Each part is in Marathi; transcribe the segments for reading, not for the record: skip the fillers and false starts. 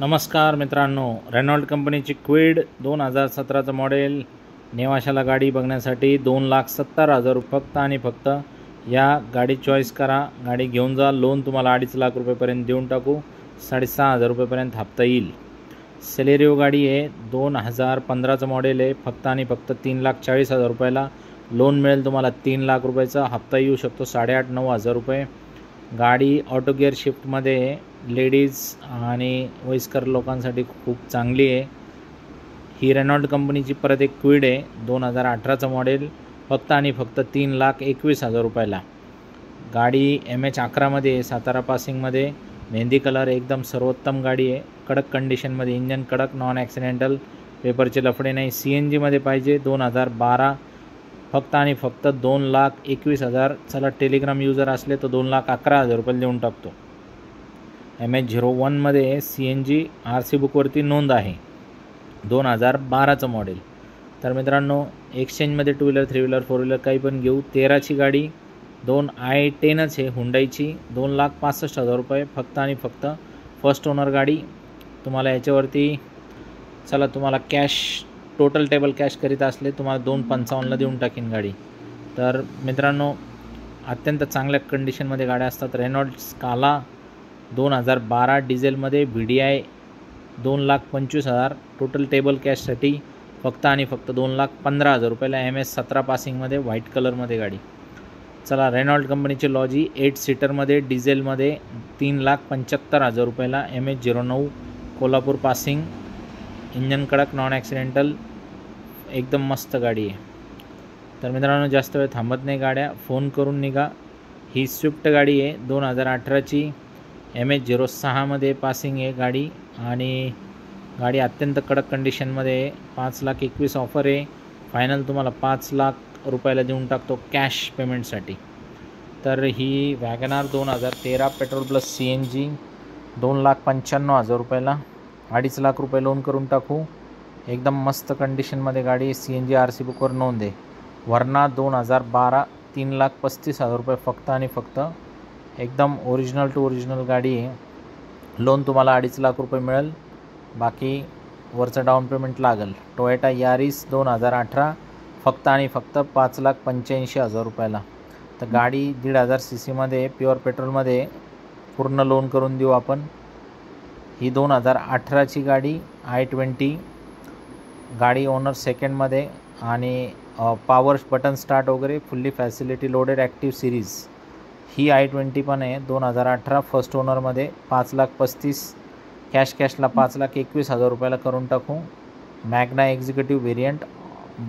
नमस्कार मित्रांनो, रेनॉल्ट कंपनीची क्विड 2017चं मॉडेल नेवाशाला गाडी बघण्यासाठी 2,70,000 फक्त आणि फक्त या गाडी चॉईस करा. गाडी घेऊन जा. लोन तुम्हाला 2.5 लाख रुपयेपर्यंत देऊन टाकू. 6,500 रुपयेपर्यंत हप्ता येईल. सेलेरिओ गाडी आहे. 2015चं मॉडेल आहे. फक्त आणि फक्त 3,40,000 रुपयाला लोन मिळेल तुम्हाला. 3 लाख रुपयाचा हप्ता येऊ शकतो. 8,500-9,000 रुपये. गाडी ऑटो गिअर शिफ्टमध्ये लेडीज आणि वयस्कर लोकांसाठी खूप चांगली आहे. ही रेनॉल्ट कंपनीची परत एक क्विड आहे. 2018चं मॉडेल. फक्त आणि फक्त 3,21,000 रुपयाला. गाडी MH11मध्ये आहे. सातारा पासिंगमध्ये. मेहंदी कलर. एकदम सर्वोत्तम गाडी आहे. कडक कंडिशनमध्ये. इंजन कडक. Non accidental. पेपरचे लफडे नाही. CNGमध्ये पाहिजे. 2012. फक्त आणि फक्त 2,21,000. चला, टेलिग्राम युजर असले तर 2,11,000 रुपये देऊन टाकतो. MH01मध्ये CNG RC बुकवरती नोंद आहे. 2012चं मॉडेल. तर मित्रांनो, एक्सचेंजमध्ये 2 व्हीलर 3 व्हीलर 4 व्हीलर काही पण घेऊ. 13ची गाडी. 2 i10च आहे हुंडाईची. 2,65,000 रुपये. फक्त आणि फक्त फर्स्ट ओनर गाडी. तुम्हाला याच्यावरती चला, तुम्हाला कॅश टोटल टेबल कॅश करीत असले तुम्हाला 2,55,000ला देऊन टाकीन गाडी. तर मित्रांनो, अत्यंत चांगल्या कंडिशनमध्ये गाड्या असतात. रेनॉल्ट स्काला 2012 डिझेलमध्ये. VDI 2,25,000. टोटल टेबल कॅशसाठी फक्त आणि फक्त 2,15,000 रुपयाला. MS17 पासिंगमध्ये. व्हाईट कलरमध्ये गाडी. चला, रेनॉल्ट कंपनीची लॉजी 8 सीटरमध्ये डिझेलमध्ये 3,75,000 रुपयाला. MH09 Kolhapur passing. इंजन कडक. Non accidental. एकदम मस्त गाडी आहे. तर मित्रांनो, जास्त वेळ थांबत नाही. गाड्या फोन करून निघा. ही स्विफ्ट गाडी आहे. 2018ची. MH06मध्ये पासिंग आहे गाडी. आणि गाडी अत्यंत कडक कंडिशनमध्ये आहे. 5,21,000 ऑफर आहे. फायनल तुम्हाला 5 लाख रुपयाला देऊन टाकतो कॅश पेमेंटसाठी. तर ही वॅगनार 2013 पेट्रोल प्लस CNG 2,95,000 रुपयाला. 2.5 लाख रुपये लोन करून टाकू. एकदम मस्त कंडिशनमध्ये गाडी. CNG RC बुकवर नोंद आहे. वर्ना 2012 3,35,000 रुपये फक्त आणि फक्त. एकदम ओरिजिनल टू ओरिजिनल गाडी आहे. लोन तुम्हाला 2.5 लाख रुपये मिळेल. बाकी वरचं डाऊन पेमेंट लागेल. टोयोटा यारिस 2018 फक्त आणि फक्त 5,85,000 रुपयाला. तर गाडी 1,500 CCमध्ये प्युअर पेट्रोलमध्ये. पूर्ण लोन करून देऊ आपण. ही 2018ची गाडी. i20 गाडी. ओनर सेकंडमध्ये. आणि पॉवर बटन स्टार्ट वगैरे fully facility loaded active series. ही i20 पण आहे. 2018 फर्स्ट ओनरमध्ये. 5,35,000 कॅशला 5,21,000 रुपयाला करून टाकू. मॅग्ना एक्झिक्युटिव्ह व्हेरियंट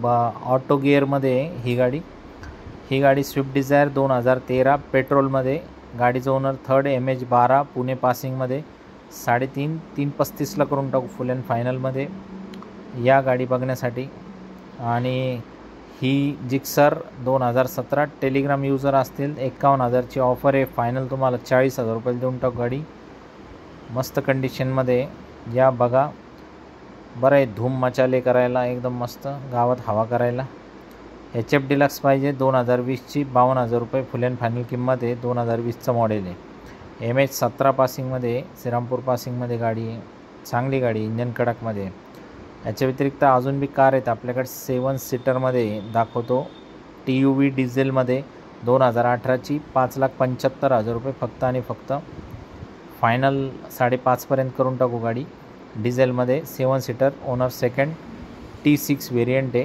ऑटो गिअरमध्ये ही गाडी. ही गाडी स्विफ्ट डिझायर 2013 पेट्रोलमध्ये. गाडीचं ओनर थर्ड. MH12 पुणे पासिंगमध्ये. 3,35,000ला करून टाकू फुल अँड फायनलमध्ये या गाडी बघण्यासाठी. आणि ही जिक्सर 2017 टेलिग्राम युजर असतील 51,000ची ऑफर आहे. फायनल तुम्हाला 40,000 रुपये देऊन टाकू गाडी. मस्त कंडिशनमध्ये या बघा. बरं आहे. धूम मचाले करायला. एकदम मस्त गावात हवा करायला. HF डिलक्स पाहिजे. 2020ची 52,000 रुपये फुल अँड फायनल किंमत आहे. 2020चं मॉडेल आहे. MH17 पासिंगमध्ये. श्रीरामपूर पासिंगमध्ये गाडी आहे. चांगली गाडी. इंजन कडकमध्ये. याच्या व्यतिरिक्त अजून बी कार आहेत आपल्याकडे. 7 सीटरमध्ये दाखवतो. TUV डिझेलमध्ये. 2018ची 5,75,000 रुपये फक्त आणि फक्त. फायनल 5,500पर्यंत करून टाकू गाडी. डिझेलमध्ये. 7 seater. Owner second. T6 variant आहे.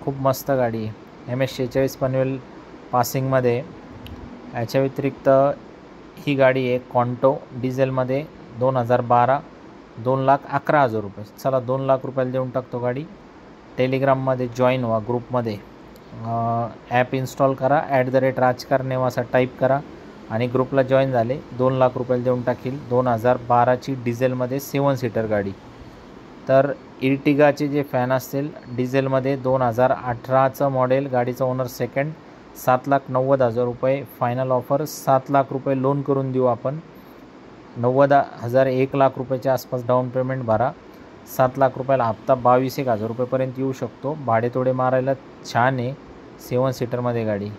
खूप मस्त गाडी आहे. MS46 पनवेल पासिंगमध्ये. याच्या व्यतिरिक्त ही गाडी आहे कॉन्टो डिझेलमध्ये. 2012 2,11,000 रुपये. चला, 2 लाख रुपयाला देऊन टाकतो गाडी. टेलिग्राममध्ये जॉईन व्हा. ग्रुपमध्ये ॲप इन्स्टॉल करा. @राजकार नेवासा टाईप करा आणि ग्रुपला जॉईन झाले. 2 लाख रुपयाला देऊन टाकील. 2012ची डिझेलमध्ये 7 सीटर गाडी. तर इर्टिगाचे जे फॅन असतील डिझेलमध्ये. 2018चं मॉडेल. गाडीचं ओनर सेकंड. 7,90,000 रुपये फायनल ऑफर. 7 लाख रुपये लोन करून देऊ आपण. 90,000 1 लाख रुपयाच्या आसपास डाऊन पेमेंट भरा. 7 लाख रुपयाला हप्ता 22,000 रुपयेपर्यंत येऊ शकतो. भाडेतोडे मारायला छान आहे. 7 सीटरमध्ये गाडी.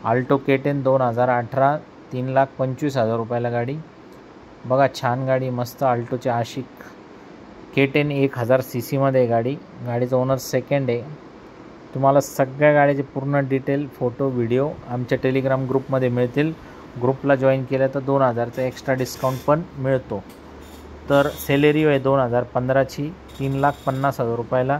आल्टो K10 2018 3,25,000 रुपयाला गाडी. बघा छान गाडी, मस्त अल्टोचे आशिक K10 1000 CC मध्ये गाडी. गाडीचा ओनर सेकंड आहे. तुम्हाला सगळ्या गाडीचे पूर्ण डिटेल फोटो व्हिडिओ आमच्या टेलिग्राम ग्रुपमध्ये मिळतील. ग्रुपला जॉईन केलं तर 2000चा एक्स्ट्रा डिस्काउंट पण मिळतो. तर सेलेरिओ आहे 2015ची, 3,50,000 रुपयाला.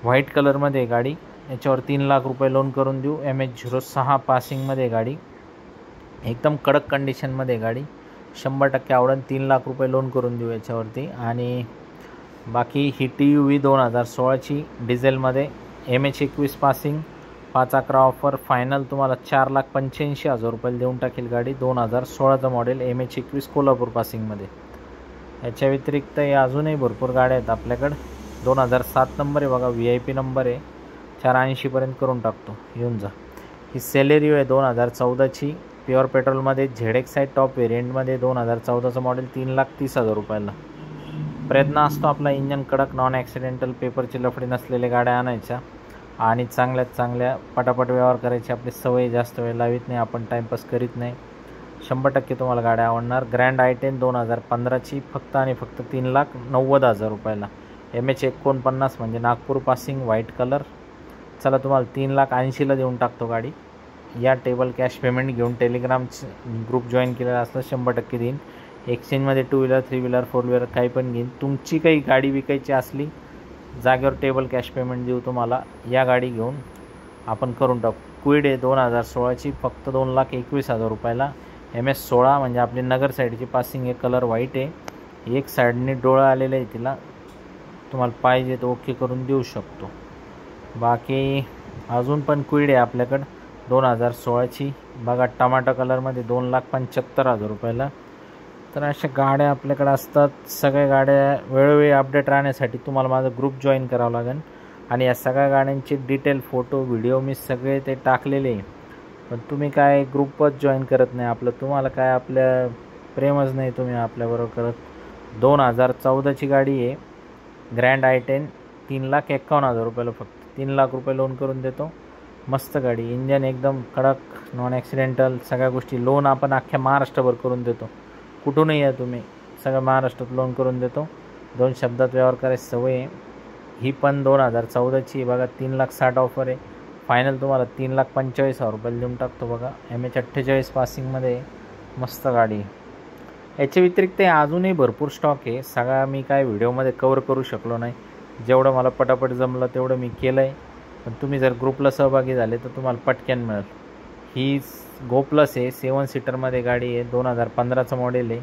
व्हाईट कलरमध्ये गाडी. याच्यावर 3 लाख रुपये लोन करून देऊ. MH06 पासिंगमध्ये गाडी. एकदम कडक कंडिशनमध्ये गाडी. 100% आवडेल. 3 लाख रुपये लोन करून देऊ याच्यावरती. आणि बाकी ही TUV 2016ची डिझेलमध्ये, MH21 पासिंग, 5/11 ऑफर. फायनल तुम्हाला 4,85,000 रुपये देऊन टाकेल गाडी. 2016चं मॉडेल, MH21 कोल्हापूर पासिंगमध्ये. याच्या व्यतिरिक्त अजूनही भरपूर गाड्या आहेत आपल्याकडं. 2007 नंबर आहे बघा, VIP नंबर आहे. 480पर्यंत करून टाकतो, येऊन जा. ही सेलेरिओ आहे 2014ची, प्युअर पेट्रोलमध्ये, ZX आहे टॉप व्हेरियंटमध्ये. 2014चं मॉडेल, 3,30,000 रुपयाला. प्रयत्न असतो आपला इंजन कडक, नॉन ॲक्सिडेंटल, पेपरची लफडी नसलेल्या गाड्या आणायच्या आणि चांगल्यात चांगल्या पटापट व्यवहार करायची. आपली सवय, जास्त वेळ लावित नाही आपण, टाईमपास करीत नाही. 100% तुम्हाला गाड्या आवडणार. ग्रँड i10 2015ची, फक्त आणि फक्त 3,90,000 रुपयाला. MH49 म्हणजे नागपूर पासिंग, व्हाईट कलर. चला तुम्हाला 3,80,000ला देऊन टाकतो गाडी. या टेबल कॅश पेमेंट घेऊन टेलिग्राम ग्रुप जॉईन केलेला असलं 100% देईन. एक्सचेंजमध्ये 2 व्हीलर 3 व्हीलर 4 व्हीलर काही पण घेईन. तुमची काही गाडी विकायची असली जागेवर टेबल कॅश पेमेंट देऊ तुम्हाला. या गाडी घेऊन आपण करून टाकू. क्विड आहे 2016ची, फक्त 2,21,000 रुपयाला. MS16 म्हणजे आपली नगर साईडची पासिंग आहे. कलर व्हाईट आहे. एक साईडने डोळा आलेला आहे तिला. तुम्हाला पाहिजे तर ओके करून देऊ शकतो. बाकी अजून पण क्विड आहे आपल्याकडं 2016ची. बघा टमाटा कलरमध्ये 2,75,000 रुपयाला. तर अशा गाड्या आपल्याकडे असतात. सगळ्या गाड्या वेळोवेळी अपडेट राहण्यासाठी तुम्हाला माझा ग्रुप जॉईन करावं लागेल. आणि या सगळ्या गाड्यांचे डिटेल फोटो व्हिडिओ मी सगळे ते टाकलेले आहे. पण तुम्ही काय ग्रुपच जॉईन करत नाही. तुम्हाला काय आपल्या प्रेमच नाही तुम्ही आपल्याबरोबर करत. 2014ची गाडी आहे, ग्रँड i10, 3,51,000 रुपयाला. फक्त 3 लाख रुपये लोन करून देतो. मस्त गाडी, इंजन एकदम कडक, नॉन ॲक्सिडेंटल, सगळ्या गोष्टी. लोन आपण अख्ख्या महाराष्ट्रभर करून देतो. कुठूनही या तुम्ही, सगळं महाराष्ट्रात लोन करून देतो. 2 शब्दात व्यवहार करायची सवय आहे. ही पण 2014ची बघा, 3,60,000 ऑफर आहे. फायनल तुम्हाला 3,45,000 रुपयाला देऊन टाकतो बघा. MH48 पासिंगमध्ये, मस्त गाडी. याच्या व्यतिरिक्त अजूनही भरपूर स्टॉक आहे. सगळा मी काय व्हिडिओमध्ये कवर करू शकलो नाही. जेवढं मला पटापट जमलं तेवढं मी केलं आहे. पण तुम्ही जर ग्रुपला सहभागी झाले तर तुम्हाला पटकन मिळेल. ही गो प्लस आहे, 7 सीटरमध्ये गाडी आहे. 2015चं मॉडेल आहे.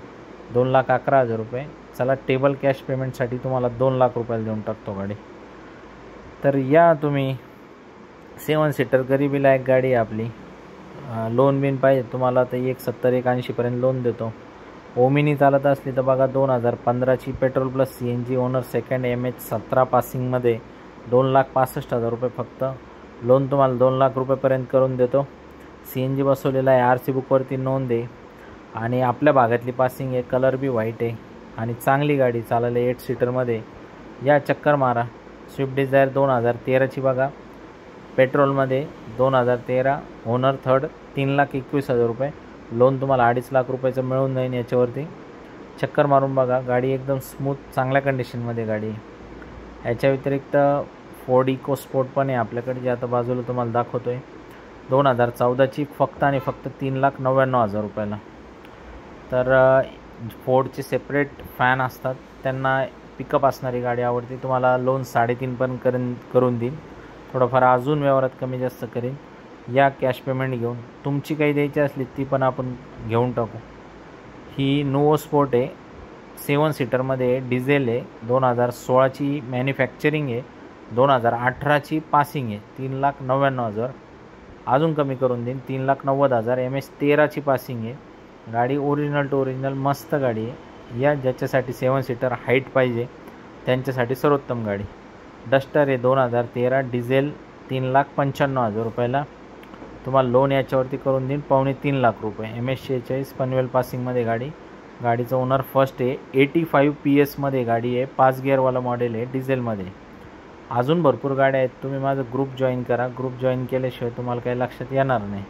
2,11,000 रुपये. चला टेबल कॅश पेमेंटसाठी तुम्हाला 2 लाख रुपयाला देऊन टाकतो गाडी. तर या तुम्ही. 7 सीटर गरिबीला एक गाडी आहे आपली. लोन बिन पाहिजे तुम्हाला तर 1,70-1,80पर्यंत लोन देतो. ओमिनी चालत असली तर बघा, 2015ची, petrol plus CNG, owner second, MH17 पासिंगमध्ये, 2,65,000 रुपये फक्त. लोन तुम्हाला 2 लाख रुपयेपर्यंत करून देतो. CNG बसवलेला आहे. RC बुकवरती नोंद आहे. आणि आपल्या भागातली पासिंग आहे. कलर बी व्हाईट आहे. आणि चांगली गाडी चालायला 8 सीटरमध्ये. या चक्कर मारा. स्विफ्ट डिझायर 2013ची बघा, पेट्रोलमध्ये, 2013, ओनर थर्ड, 3,21,000 रुपये. लोन तुम्हाला 2.5 लाख रुपयाचं मिळून जाईल याच्यावरती. चक्कर मारून बघा. गाडी एकदम स्मूथ, चांगल्या कंडिशनमध्ये गाडी आहे. याच्या व्यतिरिक्त फोर्ड इको स्पोर्ट पण आहे आपल्याकडे, जे आता बाजूला तुम्हाला दाखवतो आहे. 2014ची, फक्त आणि फक्त 3,99,000 रुपयाला. तर फोर्डचे सेपरेट फॅन असतात, त्यांना पिकअप असणारी गाडी आवडते. तुम्हाला लोन 3.5 पण करून देईन. थोडंफार अजून व्यवहारात कमी जास्त करेन. या कॅश पेमेंट घेऊन. तुमची काही द्यायची असली ती पण आपण घेऊन टाकू. ही नुओ स्पोर्ट आहे, 7 सीटरमध्ये, डिझेल आहे. 2016ची मॅन्युफॅक्चरिंग आहे. 2018ची पासिंग आहे. 3,99,000. अजून कमी करून देईन, 3,90,000. MH13ची पासिंग आहे. गाडी ओरिजिनल टू ओरिजिनल, मस्त गाडी आहे. या ज्याच्यासाठी 7 सीटर हाईट पाहिजे त्यांच्यासाठी सर्वोत्तम गाडी. डस्टर आहे 2013, डिझेल, 3,95,000 रुपयाला. तुम्हाला लोन याच्यावरती करून देईन 2.25 लाख रुपये. MH46 पनवेल पासिंगमध्ये गाडी. गाडीचं ओनर फर्स्ट आहे. 85 PS गाडी आहे. 5 गिअरवाला मॉडेल आहे, डिझेलमध्ये. अजून भरपूर गाड्या आहेत. तुम्ही माझं ग्रुप जॉईन करा. ग्रुप जॉईन केल्याशिवाय तुम्हाला काही लक्षात येणार नाही.